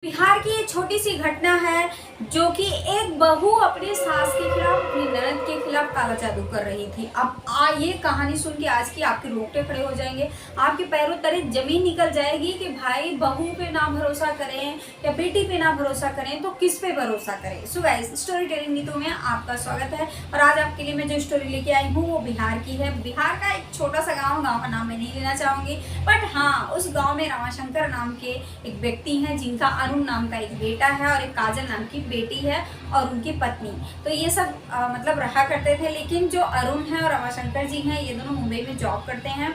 बिहार की एक छोटी सी घटना है जो कि एक बहू अपने सास के खिलाफ अपनी ननद के खिलाफ काला जादू कर रही थी। अब ये कहानी सुन के आज की आपके रोंगटे खड़े हो जाएंगे, आपके पैरों तले जमीन निकल जाएगी कि भाई बहू पे ना भरोसा करें या बेटी पे ना भरोसा करें तो किस पे भरोसा करें। So guys, story telling Neetu में आपका स्वागत है और आज आपके लिए मैं जो स्टोरी लेके आई हूँ वो बिहार की है। बिहार का एक छोटा सा गाँव का नाम मैं नहीं लेना चाहूंगी, बट हाँ, उस गाँव में रमाशंकर नाम के एक व्यक्ति है जिनका अरुण नाम का एक बेटा है और एक काजल नाम की बेटी है और उनकी पत्नी। तो ये सब मतलब रहा करते थे, लेकिन जो अरुण है और रमाशंकर जी हैं ये दोनों मुंबई में जॉब करते हैं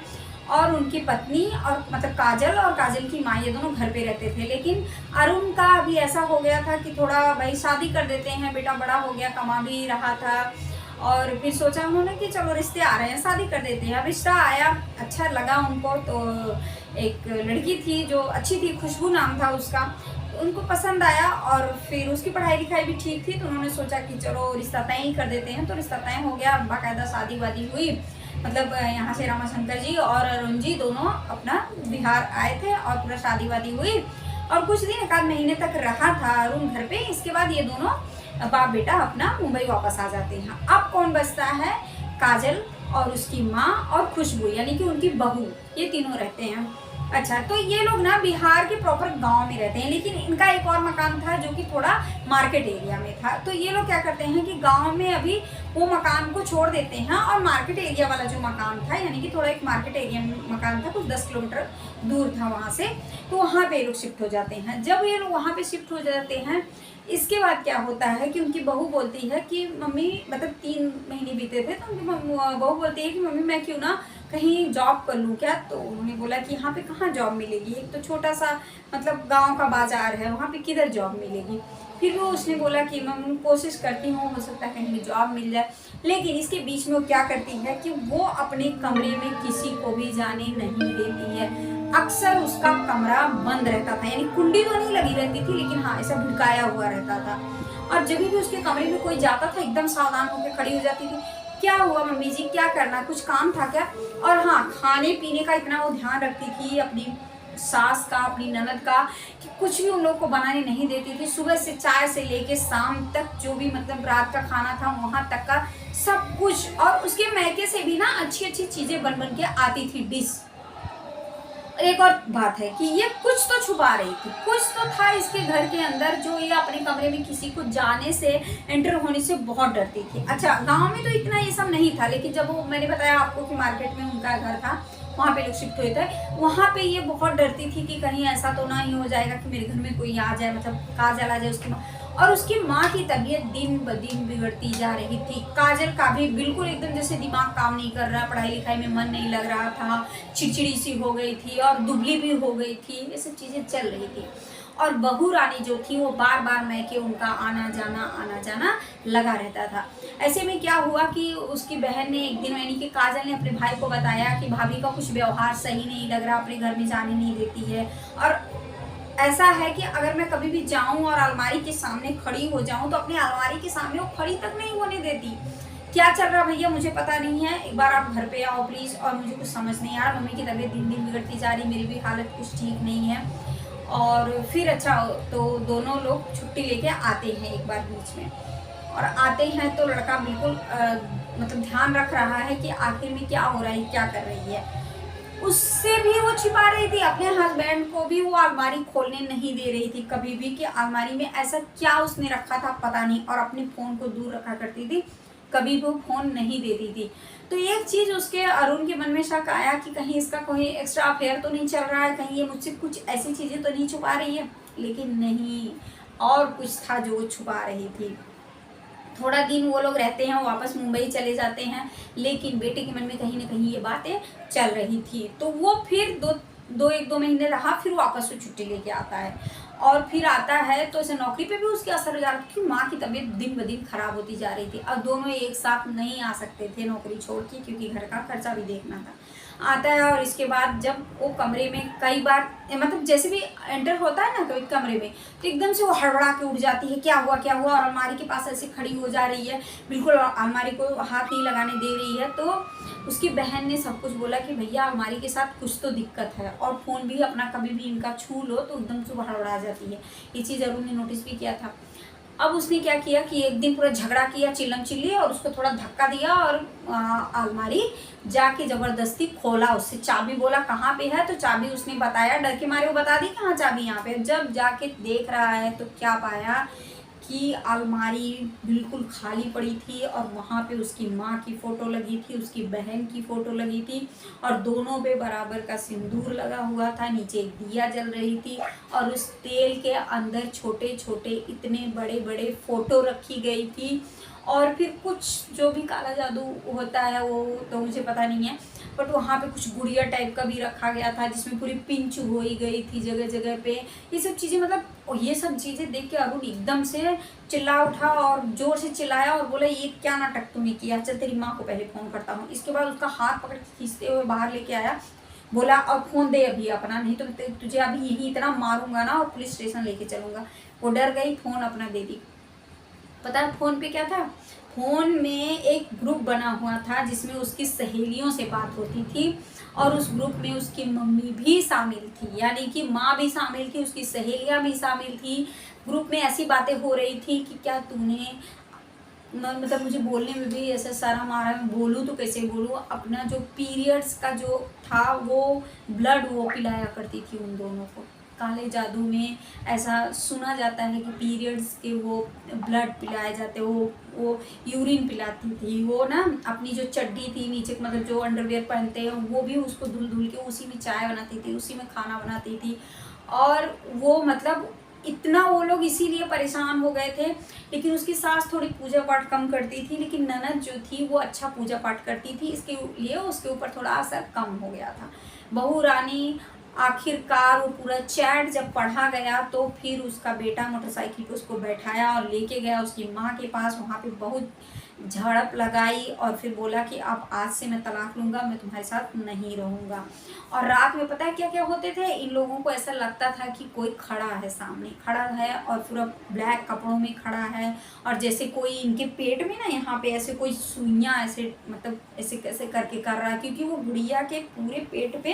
और उनकी पत्नी और मतलब काजल और काजल की माँ ये दोनों घर पे रहते थे। लेकिन अरुण का अभी ऐसा हो गया था कि थोड़ा भाई शादी कर देते हैं, बेटा बड़ा हो गया, कमा भी रहा था और फिर सोचा उन्होंने कि चलो रिश्ते आ रहे हैं, शादी कर देते हैं। अब रिश्ता आया, अच्छा लगा उनको। तो एक लड़की थी जो अच्छी थी, खुशबू नाम था उसका, तो उनको पसंद आया और फिर उसकी पढ़ाई लिखाई भी ठीक थी, तो उन्होंने सोचा कि चलो रिश्ता तय ही कर देते हैं। तो रिश्ता तय हो गया, बाकायदा शादी वादी हुई। मतलब यहाँ से रमाशंकर जी और अरुण जी दोनों अपना बिहार आए थे और पूरा शादी वादी हुई और कुछ दिन, एक आध महीने तक रहा था अरुण घर पे। इसके बाद ये दोनों बाप बेटा अपना मुंबई वापस आ जाते हैं। अब कौन बचता है? काजल और उसकी माँ और खुशबू यानी कि उनकी बहू, ये तीनों रहते हैं। अच्छा, तो ये लोग ना बिहार के प्रॉपर गांव में रहते हैं, लेकिन इनका एक और मकान था जो कि थोड़ा मार्केट एरिया में था। तो ये लोग क्या करते हैं कि गांव में अभी वो मकान को छोड़ देते हैं और मार्केट एरिया वाला जो मकान था, यानी कि थोड़ा एक मार्केट एरिया में मकान था, कुछ 10 किलोमीटर दूर था वहाँ से, तो वहाँ पे ये लोग शिफ्ट हो जाते हैं। जब ये लोग वहाँ पे शिफ्ट हो जाते हैं, इसके बाद क्या होता है कि उनकी बहू बोलती है कि मम्मी, मतलब 3 महीने बीते थे, तो उनकी बहू बोलती है कि मम्मी मैं क्यों ना कहीं जॉब कर लूँ क्या। तो उन्होंने बोला कि यहाँ पे कहाँ जॉब मिलेगी, एक तो छोटा सा मतलब गांव का बाजार है, वहाँ पे किधर जॉब मिलेगी। फिर वो उसने बोला कि मैं कोशिश करती हूँ, हो सकता है कहीं भी जॉब मिल जाए। लेकिन इसके बीच में वो क्या करती है कि वो अपने कमरे में किसी को भी जाने नहीं देती है। अक्सर उसका कमरा बंद रहता था, यानी कुंडी तो नहीं लगी रहती थी, लेकिन हाँ ऐसा भिड़काया हुआ रहता था। और जब भी उसके कमरे में कोई जाता था, एकदम सावधान होकर खड़ी हो जाती थी, क्या हुआ मम्मी जी, क्या करना, कुछ काम था क्या। और हाँ, खाने पीने का इतना वो ध्यान रखती थी अपनी सास का, अपनी ननद का, कि कुछ भी उन लोग को बनाने नहीं देती थी। सुबह से चाय से लेके शाम तक जो भी मतलब रात का खाना था वहाँ तक का सब कुछ। और उसके मैके से भी ना अच्छी अच्छी चीजें बन बन के आती थी, डिश। एक और बात है कि ये कुछ तो छुपा रही थी, कुछ तो था इसके घर के अंदर जो ये अपने कमरे में किसी को जाने से, एंटर होने से बहुत डरती थी। अच्छा, गांव में तो इतना ये सब नहीं था, लेकिन जब वो मैंने बताया आपको कि मार्केट में उनका घर था, वहाँ पे लोग शिफ्ट हुए थे, वहाँ पे ये बहुत डरती थी कि कहीं ऐसा तो ना ही हो जाएगा कि मेरे घर में कोई आ जाए, मतलब काजल आ जाए उसकी माँ। और उसकी माँ की तबीयत दिन ब दिन बिगड़ती जा रही थी। काजल का भी बिल्कुल एकदम जैसे दिमाग काम नहीं कर रहा, पढ़ाई लिखाई में मन नहीं लग रहा था, चिड़चिड़ी सी हो गई थी और दुबली भी हो गई थी, ये सब चीज़ें चल रही थी। और बहू रानी जो थी वो बार बार मैके उनका आना जाना लगा रहता था। ऐसे में क्या हुआ कि उसकी बहन ने एक दिन, यानी कि काजल ने अपने भाई को बताया कि भाभी का कुछ व्यवहार सही नहीं लग रहा, अपने घर में जाने नहीं देती है। और ऐसा है कि अगर मैं कभी भी जाऊं और अलमारी के सामने खड़ी हो जाऊं तो अपने अलमारी के सामने वो खड़ी तक नहीं होने देती। क्या चल रहा भैया मुझे पता नहीं है, एक बार आप घर पे आओ प्लीज़, और मुझे कुछ समझ नहीं आ रहा, मम्मी की तबीयत दिन दिन बिगड़ती जा रही, मेरी भी हालत कुछ ठीक नहीं है। और फिर अच्छा, तो दोनों लोग छुट्टी लेके आते हैं एक बार बीच में, और आते हैं तो लड़का बिल्कुल मतलब ध्यान रख रहा है कि आखिर में क्या हो रहा है, क्या कर रही है। उससे भी वो छिपा रही थी, अपने हस्बैंड को भी वो अलमारी खोलने नहीं दे रही थी कभी भी, कि अलमारी में ऐसा क्या उसने रखा था पता नहीं। और अपने फ़ोन को दूर रखा करती थी, कभी वो फ़ोन नहीं देती थी। तो एक चीज़ उसके अरुण के मन में शक आया कि कहीं इसका कोई एक्स्ट्रा अफेयर तो नहीं चल रहा है, कहीं ये मुझसे कुछ ऐसी चीज़ें तो नहीं छुपा रही है। लेकिन नहीं, और कुछ था जो वो छुपा रही थी। थोड़ा दिन वो लोग रहते हैं, वापस मुंबई चले जाते हैं, लेकिन बेटे के मन में कहीं ना कहीं ये बातें चल रही थी। तो वो फिर एक दो महीने रहा, फिर वापस से छुट्टी लेके आता है। और फिर आता है तो इसे नौकरी पे भी उसके असर हो जा रहा था कि माँ की तबीयत दिन ब दिन खराब होती जा रही थी। अब दोनों एक साथ नहीं आ सकते थे नौकरी छोड़ के, क्योंकि घर का खर्चा भी देखना था। आता है और इसके बाद जब वो कमरे में कई बार मतलब जैसे भी एंटर होता है ना कभी कमरे में, तो एकदम से वो हड़बड़ा के उठ जाती है, क्या हुआ क्या हुआ, और अलमारी के पास ऐसे खड़ी हो जा रही है, बिल्कुल अलमारी को हाथ नहीं लगाने दे रही है। तो उसकी बहन ने सब कुछ बोला कि भैया अलमारी के साथ कुछ तो दिक्कत है, और फ़ोन भी अपना कभी भी इनका छू लो तो एकदम से हड़बड़ा जाती है। ये चीज़ अरुण ने नोटिस भी किया था। अब उसने क्या किया कि एक दिन पूरा झगड़ा किया, चिल्लम चिल्ली, और उसको थोड़ा धक्का दिया और अलमारी जाके ज़बरदस्ती खोला, उससे चाबी बोला कहाँ पे है, तो चाबी उसने बताया, डर के मारे वो बता दी कहाँ चाबी यहाँ पे। जब जाके देख रहा है तो क्या पाया कि अलमारी बिल्कुल खाली पड़ी थी और वहाँ पे उसकी माँ की फ़ोटो लगी थी, उसकी बहन की फ़ोटो लगी थी, और दोनों पे बराबर का सिंदूर लगा हुआ था, नीचे एक दिया जल रही थी, और उस तेल के अंदर छोटे छोटे इतने बड़े बड़े फ़ोटो रखी गई थी। और फिर कुछ जो भी काला जादू होता है वो तो मुझे पता नहीं है, बट वहाँ पे कुछ गुड़िया टाइप का भी रखा गया था जिसमें पूरी पिंच होई गई थी जगह जगह पे। ये सब चीज़ें मतलब ये सब चीज़ें देख के अरुण एकदम से चिल्ला उठा और जोर से चिल्लाया और बोला ये क्या नाटक तूने किया, चल तेरी माँ को पहले फ़ोन करता हूँ। इसके बाद उसका हाथ पकड़ के खींचते हुए बाहर लेके आया, बोला अब फ़ोन दे अभी अपना, नहीं तो तुझे अभी यही इतना मारूंगा ना और पुलिस स्टेशन लेके चलूँगा। वो डर गई, फ़ोन अपना दे दी। पता है फ़ोन पे क्या था, फ़ोन में एक ग्रुप बना हुआ था जिसमें उसकी सहेलियों से बात होती थी, और उस ग्रुप में उसकी मम्मी भी शामिल थी, यानी कि माँ भी शामिल थी, उसकी सहेलियाँ भी शामिल थी। ग्रुप में ऐसी बातें हो रही थी कि क्या तूने मतलब मुझे बोलने में भी ऐसा शर्म आ रहा है, मैं बोलूँ तो कैसे बोलूँ, अपना जो पीरियड्स का जो था वो ब्लड वो पिलाया करती थी उन दोनों को। काले जादू में ऐसा सुना जाता है कि पीरियड्स के वो ब्लड पिलाए जाते, वो यूरिन पिलाती थी, वो ना अपनी जो चड्डी थी नीचे मतलब जो अंडरवेयर पहनते हैं वो भी उसको धुल धुल के उसी में चाय बनाती थी, उसी में खाना बनाती थी। और वो मतलब इतना वो लोग इसीलिए परेशान हो गए थे। लेकिन उसकी सास थोड़ी पूजा पाठ कम करती थी, लेकिन ननद जो थी वो अच्छा पूजा पाठ करती थी, इसके लिए उसके ऊपर थोड़ा असर कम हो गया था। बहू रानी आखिरकार वो पूरा चैट जब पढ़ा गया तो फिर उसका बेटा मोटरसाइकिल पे उसको बैठाया और लेके गया उसकी माँ के पास। वहाँ पे बहुत झड़प लगाई और फिर बोला कि अब आज से मैं तलाक लूँगा, मैं तुम्हारे साथ नहीं रहूँगा। और रात में पता है क्या क्या होते थे, इन लोगों को ऐसा लगता था कि कोई खड़ा है, सामने खड़ा है और पूरा ब्लैक कपड़ों में खड़ा है, और जैसे कोई इनके पेट में ना यहाँ पे ऐसे कोई सुइयाँ ऐसे मतलब ऐसे कैसे करके कर रहा है, क्योंकि वो गुड़िया के पूरे पेट पे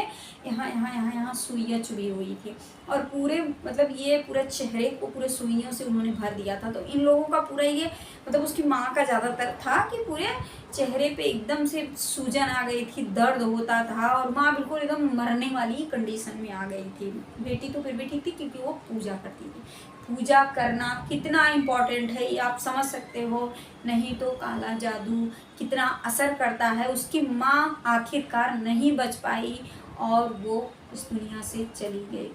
यहाँ यहाँ यहाँ यहाँ सुइयाँ चुभी हुई थी, और पूरे मतलब ये पूरे चेहरे को पूरे सुइयों से उन्होंने भर दिया था। तो इन लोगों का पूरा ये मतलब उसकी माँ का ज़्यादातर था कि पूरे चेहरे पे एकदम से सूजन आ गई थी, दर्द होता था, और माँ बिल्कुल एकदम मरने वाली कंडीशन में आ गई थी। बेटी तो फिर भी ठीक थी क्योंकि वो पूजा करती थी। पूजा करना कितना इम्पोर्टेंट है ये आप समझ सकते हो, नहीं तो काला जादू कितना असर करता है। उसकी माँ आखिरकार नहीं बच पाई और वो इस दुनिया से चली गई,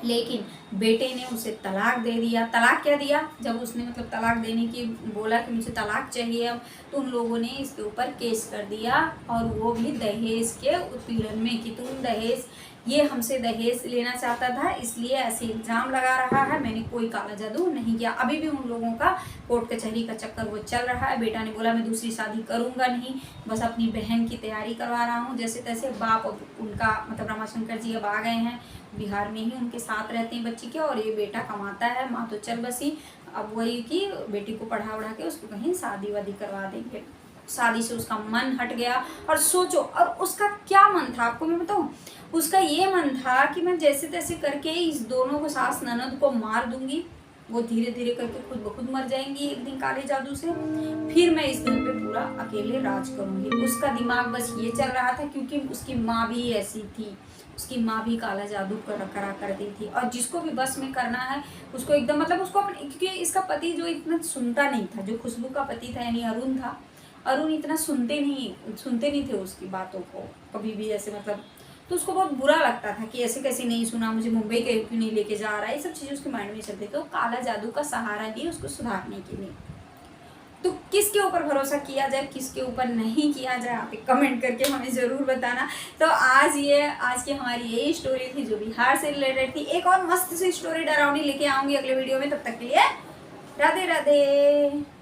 लेकिन बेटे ने उसे तलाक दे दिया। तलाक क्या दिया, जब उसने मतलब तलाक देने की बोला कि मुझे तलाक चाहिए अब, तो उन लोगों ने इसके ऊपर केस कर दिया, और वो भी दहेज के उत्पीड़न में कि तुम दहेज, ये हमसे दहेज लेना चाहता था इसलिए ऐसे इल्ज़ाम लगा रहा है। मैंने कोई काला जादू नहीं किया। अभी भी उन लोगों का कोर्ट कचहरी का चक्कर वो चल रहा है। बेटा ने बोला मैं दूसरी शादी करूँगा नहीं, बस अपनी बहन की तैयारी करवा रहा हूँ जैसे तैसे। बाप अब उनका मतलब रमाशंकर जी अब आ गए हैं, बिहार में ही उनके साथ रहते हैं बच्ची के, और ये बेटा कमाता है, माँ तो चल बसी। अब वही कि बेटी को पढ़ा उढ़ा के उसको कहीं शादी वादी करवा देंगे। शादी से उसका मन हट गया। और सोचो, और उसका क्या मन था आपको मैं बताऊं, उसका ये मन था कि मैं जैसे तैसे करके इस दोनों को, सास ननद को मार दूंगी, वो धीरे धीरे करके खुद ब खुद मर जाएंगी एक दिन काले जादू से, फिर मैं इस घर पे पूरा अकेले राज करूंगी। उसका दिमाग बस ये चल रहा था, क्योंकि उसकी माँ भी ऐसी थी, उसकी माँ भी काला जादू करा करती थी, और जिसको भी बस में करना है उसको एकदम मतलब उसको अपने, क्योंकि इसका पति जो इतना सुनता नहीं था, जो खुशबू का पति था यानी अरुण था, अरुण इतना सुनते नहीं थे उसकी बातों को कभी भी ऐसे मतलब, तो उसको बहुत बुरा लगता था कि ऐसे कैसे नहीं सुना, मुझे मुंबई के क्यों नहीं लेके जा रहा है, ये सब चीज़ें उसके माइंड में चलती। तो काला जादू का सहारा लिए उसको सुधारने के लिए। तो किसके ऊपर भरोसा किया जाए, किसके ऊपर नहीं किया जाए, आप कमेंट करके हमें ज़रूर बताना। तो आज की हमारी यही स्टोरी थी जो बिहार से रिलेटेड थी। एक और मस्त सी स्टोरी डरावनी लेके आऊँगी अगले वीडियो में, तब तक के लिए राधे राधे।